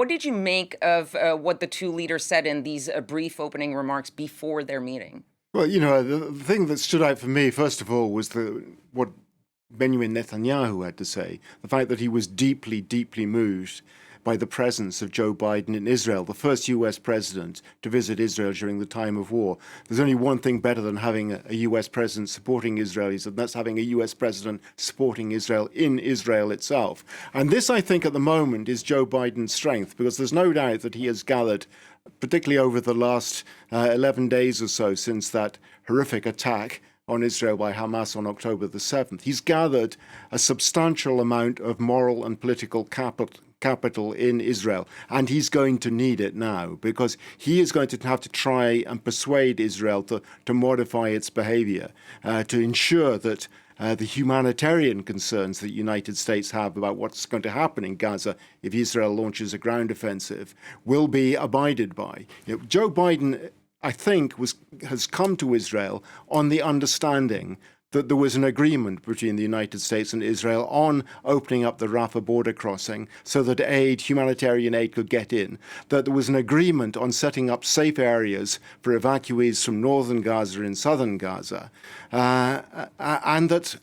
What did you make of what the two leaders said in these brief opening remarks before their meeting? Well, the thing that stood out for me, first of all, was what Benjamin Netanyahu had to say. The fact that he was deeply, deeply moved by the presence of Joe Biden in Israel, the first US president to visit Israel during the time of war. There's only one thing better than having a US president supporting Israelis, and that's having a US president supporting Israel in Israel itself. And this, I think, at the moment is Joe Biden's strength, because there's no doubt that he has gathered, particularly over the last 11 days or so since that horrific attack on Israel by Hamas on October the 7th, he's gathered a substantial amount of moral and political capital in Israel, and he's going to need it now, because he is going to have to try and persuade Israel to modify its behavior, to ensure that the humanitarian concerns that the United States have about what's going to happen in Gaza if Israel launches a ground offensive will be abided by. Joe Biden, I think, has come to Israel on the understanding that there was an agreement between the United States and Israel on opening up the Rafah border crossing so that humanitarian aid could get in, that there was an agreement on setting up safe areas for evacuees from northern Gaza and southern Gaza, and that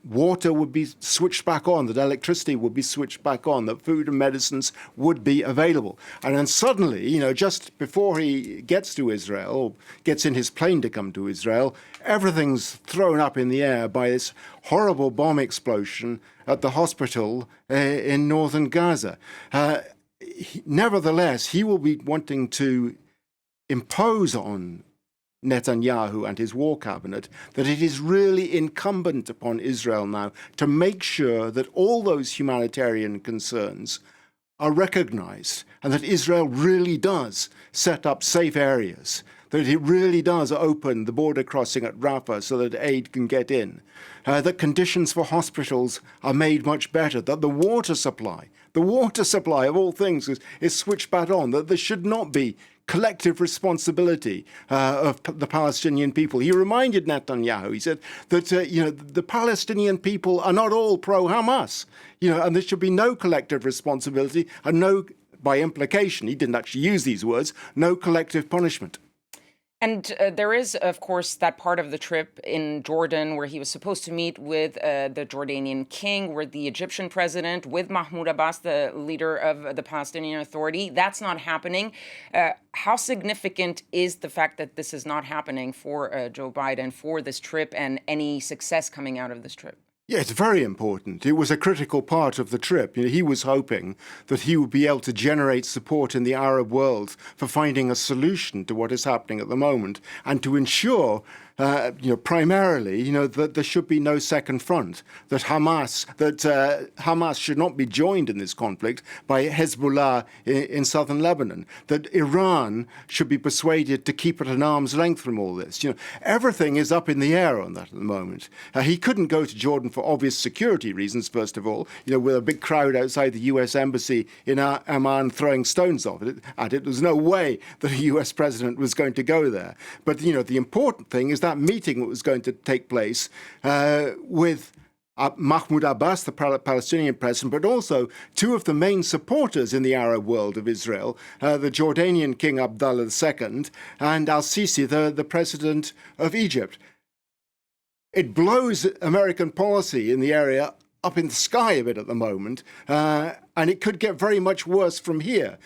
water would be switched back on, that electricity would be switched back on, that food and medicines would be available. And then suddenly, just before he gets to Israel, or gets in his plane to come to Israel, everything's thrown up in the air by this horrible bomb explosion at the hospital in northern Gaza. Nevertheless, he will be wanting to impose on Netanyahu and his war cabinet that it is really incumbent upon Israel now to make sure that all those humanitarian concerns are recognized, and that Israel really does set up safe areas, that it really does open the border crossing at Rafah so that aid can get in, that conditions for hospitals are made much better, that the water supply of all things is switched back on, that there should not be collective responsibility of the Palestinian people. He reminded Netanyahu, he said that the Palestinian people are not all pro-Hamas, and there should be no collective responsibility and no, by implication, he didn't actually use these words, no collective punishment. And there is, of course, that part of the trip in Jordan where he was supposed to meet with the Jordanian king, with the Egyptian president, with Mahmoud Abbas, the leader of the Palestinian Authority. That's not happening. How significant is the fact that this is not happening for Joe Biden, for this trip, and any success coming out of this trip? Yeah, it's very important. It was a critical part of the trip. He was hoping that he would be able to generate support in the Arab world for finding a solution to what is happening at the moment, and to ensure primarily, that there should be no second front, that Hamas should not be joined in this conflict by Hezbollah in southern Lebanon, that Iran should be persuaded to keep at an arm's length from all this. Everything is up in the air on that at the moment. He couldn't go to Jordan for obvious security reasons, first of all, with a big crowd outside the US embassy in Amman throwing stones at it. There's no way that a US president was going to go there. But, the important thing is that meeting that was going to take place with Mahmoud Abbas, the Palestinian president, but also two of the main supporters in the Arab world of Israel, the Jordanian King Abdullah II and al-Sisi, the president of Egypt. It blows American policy in the area up in the sky a bit at the moment, and it could get very much worse from here.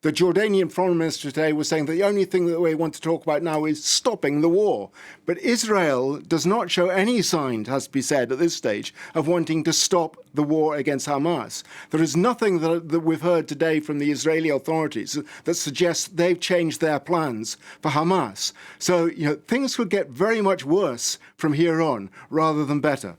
The Jordanian foreign minister today was saying that the only thing that we want to talk about now is stopping the war. But Israel does not show any sign, has to be said at this stage, of wanting to stop the war against Hamas. There is nothing that we've heard today from the Israeli authorities that suggests they've changed their plans for Hamas. So, things could get very much worse from here on rather than better.